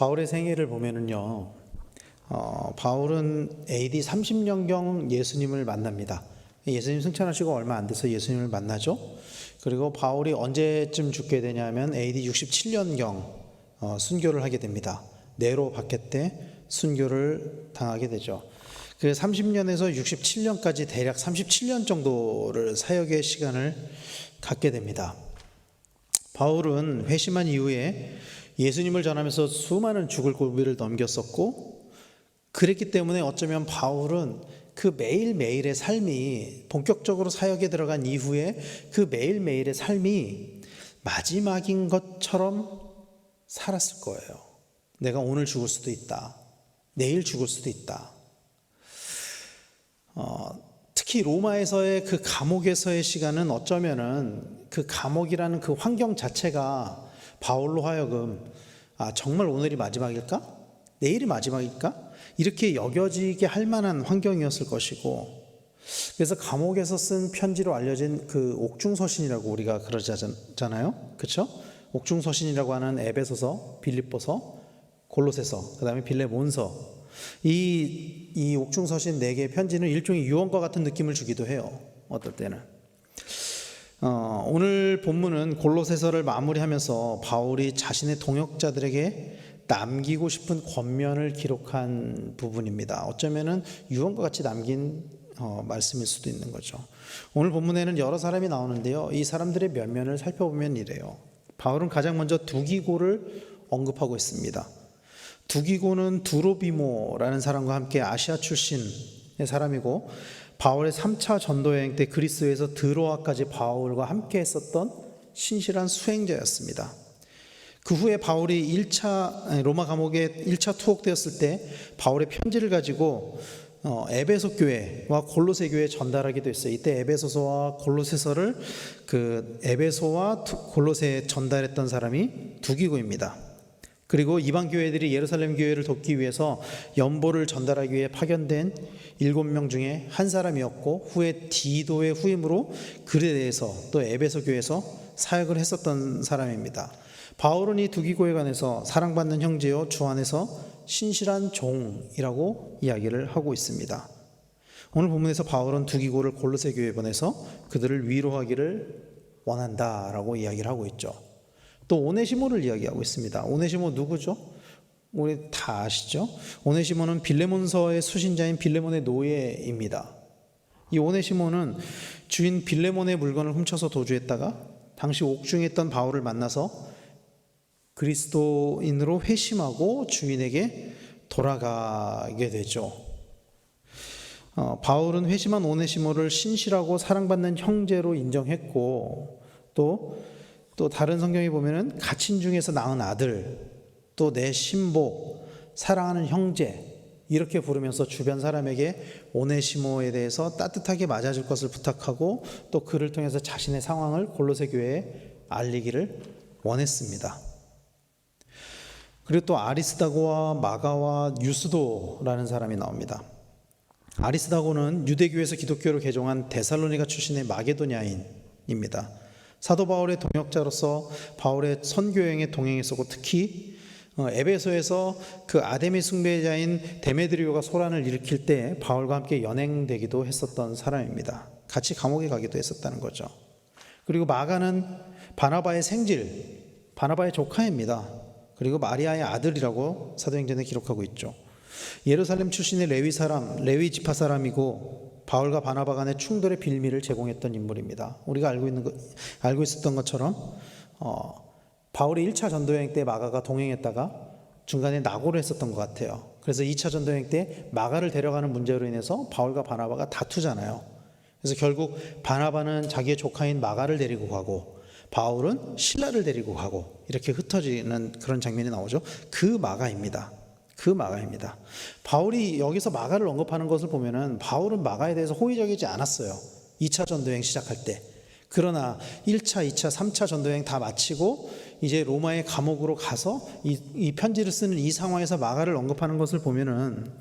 바울의 생애를 보면은요, 바울은 AD 30년경 예수님을 만납니다. 예수님 승천하시고 얼마 안 돼서 예수님을 만나죠. 그리고 바울이 언제쯤 죽게 되냐면 AD 67년경 순교를 하게 됩니다. 네로 박해 때 순교를 당하게 되죠. 그 30년에서 67년까지 대략 37년 정도를 사역의 시간을 갖게 됩니다. 바울은 회심한 이후에 예수님을 전하면서 수많은 죽을 고비를 넘겼었고, 그랬기 때문에 어쩌면 바울은 그 매일매일의 삶이, 본격적으로 사역에 들어간 이후에 그 매일매일의 삶이 마지막인 것처럼 살았을 거예요. 내가 오늘 죽을 수도 있다, 내일 죽을 수도 있다. 특히 로마에서의 그 감옥에서의 시간은 어쩌면은 그 감옥이라는 그 환경 자체가 바울로 하여금 정말 오늘이 마지막일까? 내일이 마지막일까? 이렇게 여겨지게 할 만한 환경이었을 것이고, 그래서 감옥에서 쓴 편지로 알려진 그 옥중서신이라고 우리가 그러잖아요. 그렇죠? 옥중서신이라고 하는 에베소서, 빌립보서, 골로새서, 그 다음에 빌레몬서, 이 옥중서신 4개의 편지는 일종의 유언과 같은 느낌을 주기도 해요. 어떨 때는. 오늘 본문은 골로새서를 마무리하면서 바울이 자신의 동역자들에게 남기고 싶은 권면을 기록한 부분입니다. 어쩌면은 유언과 같이 남긴 말씀일 수도 있는 거죠. 오늘 본문에는 여러 사람이 나오는데요, 이 사람들의 면면을 살펴보면 이래요. 바울은 가장 먼저 두기고를 언급하고 있습니다. 두기고는 두로비모라는 사람과 함께 아시아 출신의 사람이고, 바울의 3차 전도여행 때 그리스에서 드로아까지 바울과 함께 했었던 신실한 수행자였습니다. 그 후에 바울이 로마 감옥에 1차 투옥되었을 때 바울의 편지를 가지고 에베소 교회와 골로새 교회에 전달하기도 했어요. 이때 에베소서와 골로새서를 에베소와 골로새에 전달했던 사람이 두기고입니다. 그리고 이방 교회들이 예루살렘 교회를 돕기 위해서 연보를 전달하기 위해 파견된 7명 중에 한 사람이었고, 후에 디도의 후임으로 그레데에서 또 에베소 교회에서 사역을 했었던 사람입니다. 바울은 이 두기고에 관해서 사랑받는 형제요 주 안에서 신실한 종이라고 이야기를 하고 있습니다. 오늘 본문에서 바울은 두기고를 골로새 교회에 보내서 그들을 위로하기를 원한다라고 이야기를 하고 있죠. 또 오네시모를 이야기하고 있습니다. 오네시모 누구죠? 우리 다 아시죠? 오네시모는 빌레몬서의 수신자인 빌레몬의 노예입니다. 이 오네시모는 주인 빌레몬의 물건을 훔쳐서 도주했다가 당시 옥중에 있던 바울을 만나서 그리스도인으로 회심하고 주인에게 돌아가게 되죠. 바울은 회심한 오네시모를 신실하고 사랑받는 형제로 인정했고, 또 다른 성경에 보면은 갇힌 중에서 낳은 아들, 또 내 신복, 사랑하는 형제, 이렇게 부르면서 주변 사람에게 오네시모에 대해서 따뜻하게 맞아줄 것을 부탁하고, 또 그를 통해서 자신의 상황을 골로새 교회에 알리기를 원했습니다. 그리고 또 아리스다고와 마가와 유스도라는 사람이 나옵니다. 아리스다고는 유대교에서 기독교로 개종한 데살로니가 출신의 마게도냐인입니다. 사도 바울의 동역자로서 바울의 선교여행에 동행했었고, 특히 에베소에서 그 아데미 숭배자인 데메드리오가 소란을 일으킬 때 바울과 함께 연행되기도 했었던 사람입니다. 같이 감옥에 가기도 했었다는 거죠. 그리고 마가는 바나바의 생질, 바나바의 조카입니다. 그리고 마리아의 아들이라고 사도행전에 기록하고 있죠. 예루살렘 출신의 레위 지파 사람이고, 바울과 바나바 간의 충돌의 빌미를 제공했던 인물입니다. 우리가 알고 있었던 것처럼 바울이 1차 전도여행 때 마가가 동행했다가 중간에 낙오를 했었던 것 같아요. 그래서 2차 전도여행 때 마가를 데려가는 문제로 인해서 바울과 바나바가 다투잖아요. 그래서 결국 바나바는 자기의 조카인 마가를 데리고 가고, 바울은 실라를 데리고 가고, 이렇게 흩어지는 그런 장면이 나오죠. 그 마가입니다. 바울이 여기서 마가를 언급하는 것을 보면은 바울은 마가에 대해서 호의적이지 않았어요. 2차 전도여행 시작할 때. 그러나 1차, 2차, 3차 전도여행 다 마치고 이제 로마의 감옥으로 가서 이 편지를 쓰는 이 상황에서 마가를 언급하는 것을 보면은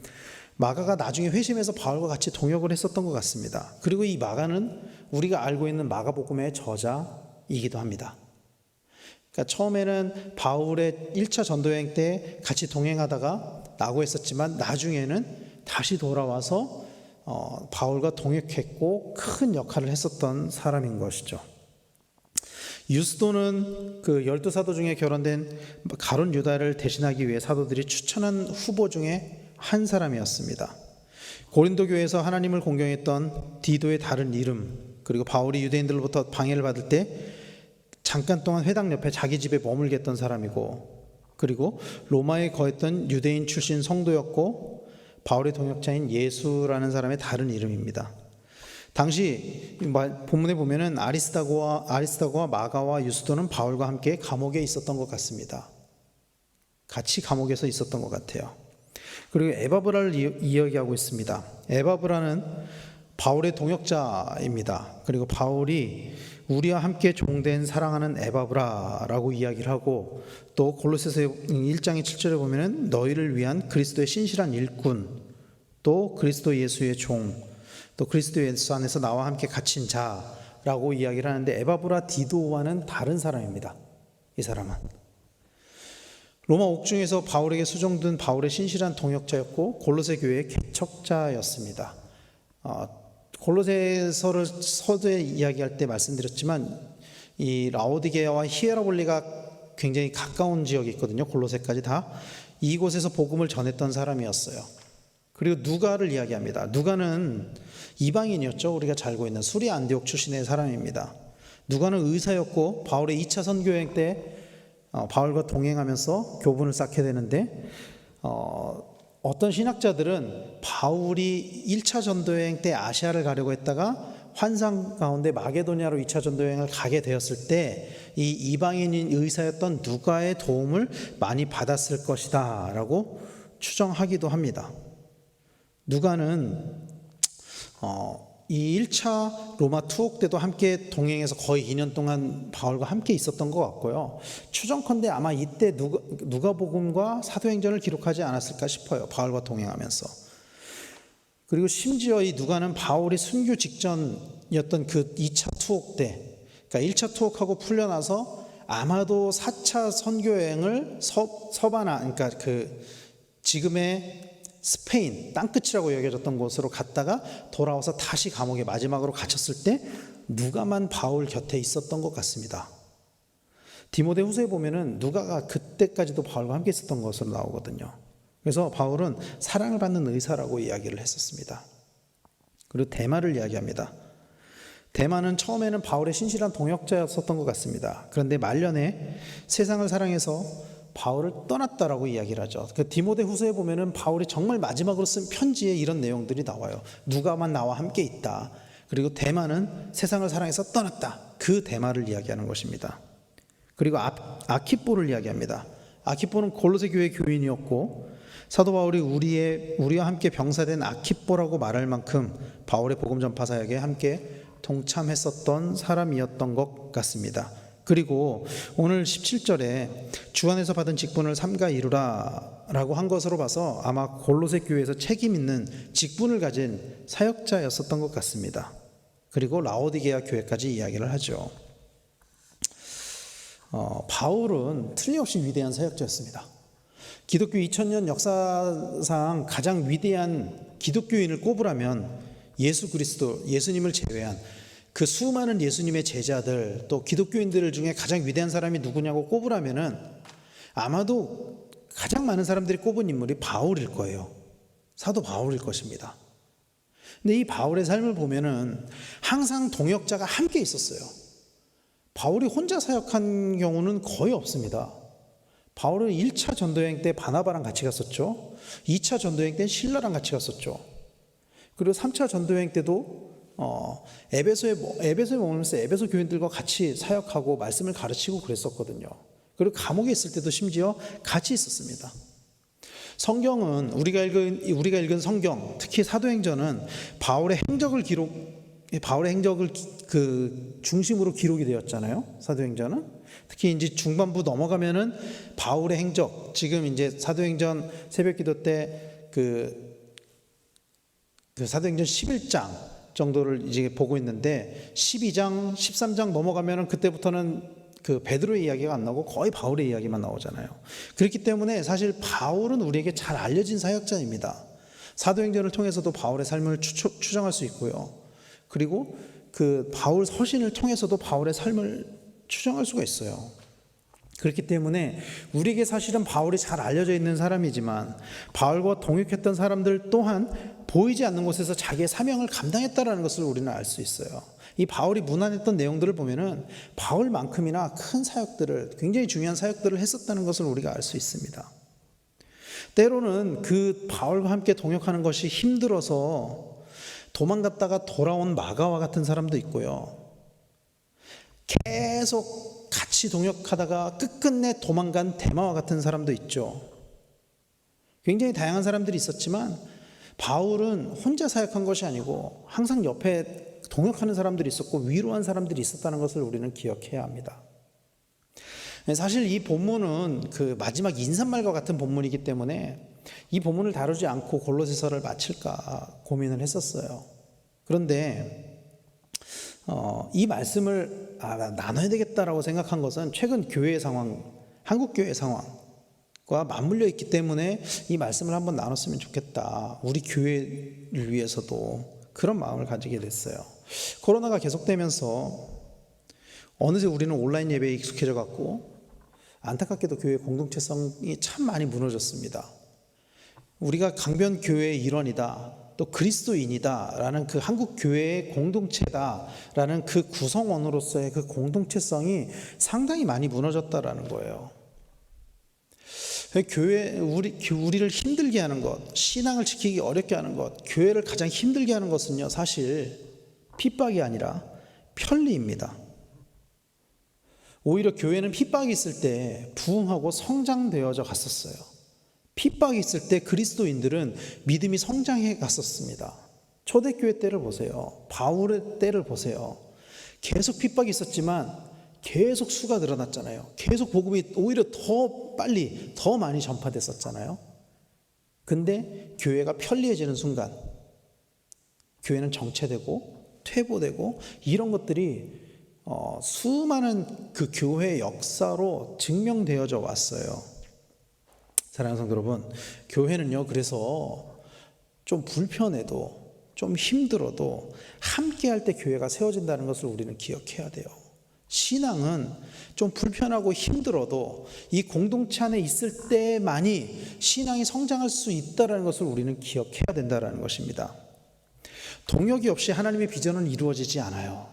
마가가 나중에 회심해서 바울과 같이 동역을 했었던 것 같습니다. 그리고 이 마가는 우리가 알고 있는 마가복음의 저자이기도 합니다. 그러니까 처음에는 바울의 1차 전도여행 때 같이 동행하다가 낙오했었지만 나중에는 다시 돌아와서 바울과 동역했고 큰 역할을 했었던 사람인 것이죠. 유스도는 그 12사도 중에 결혼된 가룟 유다를 대신하기 위해 사도들이 추천한 후보 중에 한 사람이었습니다. 고린도 교회에서 하나님을 공경했던 디도의 다른 이름, 그리고 바울이 유대인들로부터 방해를 받을 때 잠깐 동안 회당 옆에 자기 집에 머물게 했던 사람이고, 그리고 로마에 거했던 유대인 출신 성도였고 바울의 동역자인 예수라는 사람의 다른 이름입니다. 당시 본문에 보면은 아리스다고와 마가와 유스도는 바울과 함께 감옥에 있었던 것 같습니다. 같이 감옥에서 있었던 것 같아요. 그리고 에바브라를 이야기하고 있습니다. 에바브라는 바울의 동역자입니다. 그리고 바울이 우리와 함께 종된 사랑하는 에바브라라고 이야기를 하고, 또 골로새서 1장의 7절에 보면은 너희를 위한 그리스도의 신실한 일꾼, 또 그리스도 예수의 종, 또 그리스도 예수 안에서 나와 함께 갇힌 자라고 이야기를 하는데, 에바브라 디도와는 다른 사람입니다. 이 사람은 로마 옥중에서 바울에게 수종된 바울의 신실한 동역자였고 골로새 교회의 개척자였습니다. 골로새서를 서두에 이야기할 때 말씀드렸지만 이 라오디게아와 히에라볼리가 굉장히 가까운 지역이 있거든요. 골로새까지 다 이곳에서 복음을 전했던 사람이었어요. 그리고 누가를 이야기합니다. 누가는 이방인이었죠. 우리가 잘 알고 있는 수리 안디옥 출신의 사람입니다. 누가는 의사였고 바울의 2차 선교여행 때 바울과 동행하면서 교분을 쌓게 되는데, 어떤 신학자들은 바울이 1차 전도여행 때 아시아를 가려고 했다가 환상 가운데 마게도냐로 2차 전도여행을 가게 되었을 때 이 이방인인 의사였던 누가의 도움을 많이 받았을 것이다 라고 추정하기도 합니다. 누가는 이 1차 로마 투옥 때도 함께 동행해서 거의 2년 동안 바울과 함께 있었던 것 같고요. 추정컨대 아마 이때 누가복음과 사도행전을 기록하지 않았을까 싶어요. 바울과 동행하면서. 그리고 심지어 이 누가는 바울이 순교 직전이었던 그 2차 투옥 때, 그러니까 1차 투옥하고 풀려나서 아마도 4차 선교여행을 그러니까 그 지금의 스페인 땅끝이라고 여겨졌던 곳으로 갔다가 돌아와서 다시 감옥에 마지막으로 갇혔을 때 누가만 바울 곁에 있었던 것 같습니다. 디모데후서에 보면은 누가가 그때까지도 바울과 함께 있었던 것으로 나오거든요. 그래서 바울은 사랑을 받는 의사라고 이야기를 했었습니다. 그리고 데마를 이야기합니다. 데마는 처음에는 바울의 신실한 동역자였었던 것 같습니다. 그런데 말년에 세상을 사랑해서 바울을 떠났다라고 이야기를 하죠. 그 디모데후서에 보면은 바울이 정말 마지막으로 쓴 편지에 이런 내용들이 나와요. 누가만 나와 함께 있다. 그리고 데마는 세상을 사랑해서 떠났다. 그 데마를 이야기하는 것입니다. 그리고 아키뽀를 이야기합니다. 아키뽀는 골로새 교회 교인이었고 사도 바울이 우리와 함께 병사된 아키뽀라고 말할 만큼 바울의 복음 전파 사역에 함께 동참했었던 사람이었던 것 같습니다. 그리고 오늘 17절에 주 안에서 받은 직분을 삼가 이루라 라고 한 것으로 봐서 아마 골로새 교회에서 책임 있는 직분을 가진 사역자였었던 것 같습니다. 그리고 라오디게아 교회까지 이야기를 하죠. 바울은 틀림없이 위대한 사역자였습니다. 기독교 2000년 역사상 가장 위대한 기독교인을 꼽으라면 예수 그리스도, 예수님을 제외한 그 수많은 예수님의 제자들, 또 기독교인들 중에 가장 위대한 사람이 누구냐고 꼽으라면은 아마도 가장 많은 사람들이 꼽은 인물이 바울일 거예요. 사도 바울일 것입니다. 근데 이 바울의 삶을 보면은 항상 동역자가 함께 있었어요. 바울이 혼자 사역한 경우는 거의 없습니다. 바울은 1차 전도여행 때 바나바랑 같이 갔었죠. 2차 전도여행 때 실라랑 같이 갔었죠. 그리고 3차 전도여행 때도 에베소에 머물면서 에베소 교인들과 같이 사역하고 말씀을 가르치고 그랬었거든요. 그리고 감옥에 있을 때도 심지어 같이 있었습니다. 성경은 우리가 읽은 성경, 특히 사도행전은 바울의 행적을 그 중심으로 기록이 되었잖아요. 사도행전은 특히 이제 중반부 넘어가면은 바울의 행적, 지금 이제 사도행전 새벽기도 때 그 사도행전 11장 정도를 이제 보고 있는데 12장, 13장 넘어가면은 그때부터는 그 베드로의 이야기가 안 나오고 거의 바울의 이야기만 나오잖아요. 그렇기 때문에 사실 바울은 우리에게 잘 알려진 사역자입니다. 사도행전을 통해서도 바울의 삶을 추정할 수 있고요. 그리고 그 바울 서신을 통해서도 바울의 삶을 추정할 수가 있어요. 그렇기 때문에 우리에게 사실은 바울이 잘 알려져 있는 사람이지만 바울과 동역했던 사람들 또한 보이지 않는 곳에서 자기의 사명을 감당했다라는 것을 우리는 알 수 있어요. 이 바울이 문안했던 내용들을 보면은 바울만큼이나 큰 사역들을, 굉장히 중요한 사역들을 했었다는 것을 우리가 알 수 있습니다. 때로는 그 바울과 함께 동역하는 것이 힘들어서 도망갔다가 돌아온 마가와 같은 사람도 있고요. 계속 같이 동역하다가 끝끝내 도망간 데마와 같은 사람도 있죠. 굉장히 다양한 사람들이 있었지만 바울은 혼자 사역한 것이 아니고 항상 옆에 동역하는 사람들이 있었고 위로한 사람들이 있었다는 것을 우리는 기억해야 합니다. 사실 이 본문은 그 마지막 인사말과 같은 본문이기 때문에 이 본문을 다루지 않고 골로새서를 마칠까 고민을 했었어요. 그런데 이 말씀을 나눠야 되겠다라고 생각한 것은 최근 교회의 상황, 한국 교회의 상황과 맞물려 있기 때문에 이 말씀을 한번 나눴으면 좋겠다. 우리 교회를 위해서도 그런 마음을 가지게 됐어요. 코로나가 계속되면서 어느새 우리는 온라인 예배에 익숙해져 갖고 안타깝게도 교회 공동체성이 참 많이 무너졌습니다. 우리가 강변 교회의 일원이다, 또 그리스도인이다 라는 그 한국 교회의 공동체다 라는 그 구성원으로서의 그 공동체성이 상당히 많이 무너졌다라는 거예요. 우리를 힘들게 하는 것, 신앙을 지키기 어렵게 하는 것, 교회를 가장 힘들게 하는 것은요, 사실 핍박이 아니라 편리입니다. 오히려 교회는 핍박이 있을 때 부흥하고 성장되어져 갔었어요. 핍박이 있을 때 그리스도인들은 믿음이 성장해 갔었습니다. 초대교회 때를 보세요. 바울의 때를 보세요. 계속 핍박이 있었지만 계속 수가 늘어났잖아요. 계속 복음이 오히려 더 빨리, 더 많이 전파됐었잖아요. 근데 교회가 편리해지는 순간 교회는 정체되고 퇴보되고 이런 것들이 수많은 그 교회의 역사로 증명되어져 왔어요. 사랑하는 성도 여러분, 교회는요, 그래서 좀 불편해도 좀 힘들어도 함께 할 때 교회가 세워진다는 것을 우리는 기억해야 돼요. 신앙은 좀 불편하고 힘들어도 이 공동체 안에 있을 때만이 신앙이 성장할 수 있다는 것을 우리는 기억해야 된다는 것입니다. 동역이 없이 하나님의 비전은 이루어지지 않아요.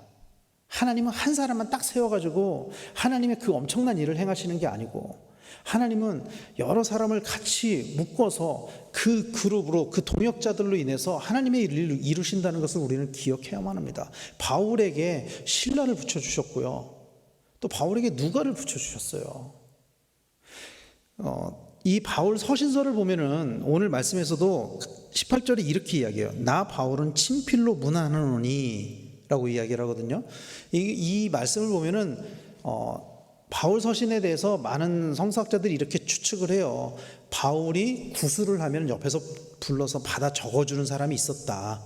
하나님은 한 사람만 딱 세워가지고 하나님의 그 엄청난 일을 행하시는 게 아니고 하나님은 여러 사람을 같이 묶어서 그 그룹으로 그 동역자들로 인해서 하나님의 일을 이루신다는 것을 우리는 기억해야만 합니다. 바울에게 실라를 붙여주셨고요. 또 바울에게 누가를 붙여주셨어요. 이 바울 서신서를 보면은 오늘 말씀에서도 18절에 이렇게 이야기해요. 나 바울은 친필로 문안하노니 라고 이야기를 하거든요. 이 말씀을 보면은 바울 서신에 대해서 많은 성서학자들이 이렇게 추측을 해요. 바울이 구술을 하면 옆에서 불러서 받아 적어주는 사람이 있었다.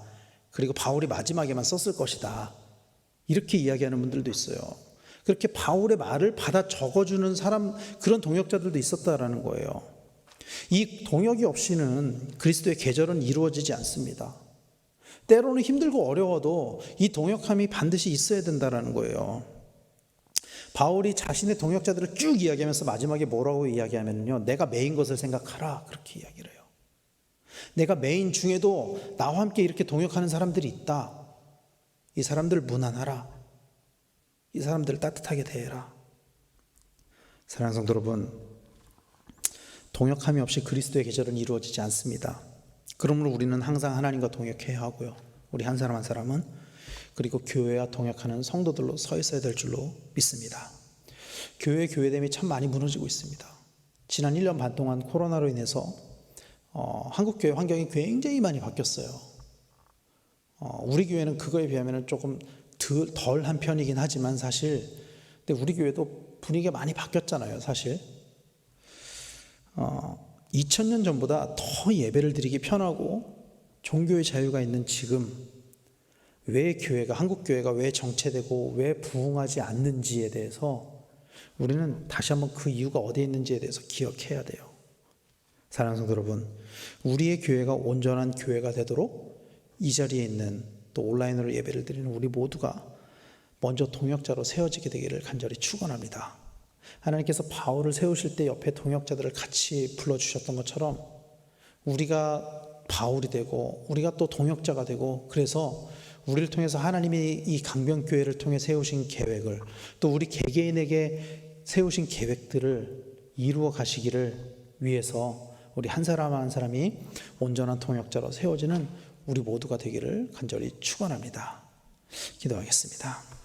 그리고 바울이 마지막에만 썼을 것이다. 이렇게 이야기하는 분들도 있어요. 그렇게 바울의 말을 받아 적어주는 사람, 그런 동역자들도 있었다라는 거예요. 이 동역이 없이는 그리스도의 계절은 이루어지지 않습니다. 때로는 힘들고 어려워도 이 동역함이 반드시 있어야 된다는 거예요. 바울이 자신의 동역자들을 쭉 이야기하면서 마지막에 뭐라고 이야기하면요, 내가 메인 것을 생각하라, 그렇게 이야기를 해요. 내가 메인 중에도 나와 함께 이렇게 동역하는 사람들이 있다. 이 사람들을 문안하라. 이 사람들을 따뜻하게 대해라. 사랑하는 성도 여러분, 동역함이 없이 그리스도의 계절은 이루어지지 않습니다. 그러므로 우리는 항상 하나님과 동역해야 하고요. 우리 한 사람 한 사람은 그리고 교회와 동역하는 성도들로 서 있어야 될 줄로 믿습니다. 교회의 교회됨이 참 많이 무너지고 있습니다. 지난 1년 반 동안 코로나로 인해서 한국 교회 환경이 굉장히 많이 바뀌었어요. 우리 교회는 그거에 비하면 조금 덜한 편이긴 하지만 사실 근데 우리 교회도 분위기가 많이 바뀌었잖아요. 사실 2000년 전보다 더 예배를 드리기 편하고 종교의 자유가 있는 지금 왜 교회가, 한국 교회가 왜 정체되고 왜 부흥하지 않는지에 대해서 우리는 다시 한번 그 이유가 어디에 있는지에 대해서 기억해야 돼요. 사랑하는 성도 여러분, 우리의 교회가 온전한 교회가 되도록 이 자리에 있는 또 온라인으로 예배를 드리는 우리 모두가 먼저 동역자로 세워지게 되기를 간절히 축원합니다. 하나님께서 바울을 세우실 때 옆에 동역자들을 같이 불러주셨던 것처럼 우리가 바울이 되고 우리가 또 동역자가 되고, 그래서 우리를 통해서 하나님이 이 강변교회를 통해 세우신 계획을, 또 우리 개개인에게 세우신 계획들을 이루어 가시기를 위해서 우리 한 사람 한 사람이 온전한 동역자로 세워지는 우리 모두가 되기를 간절히 축원합니다. 기도하겠습니다.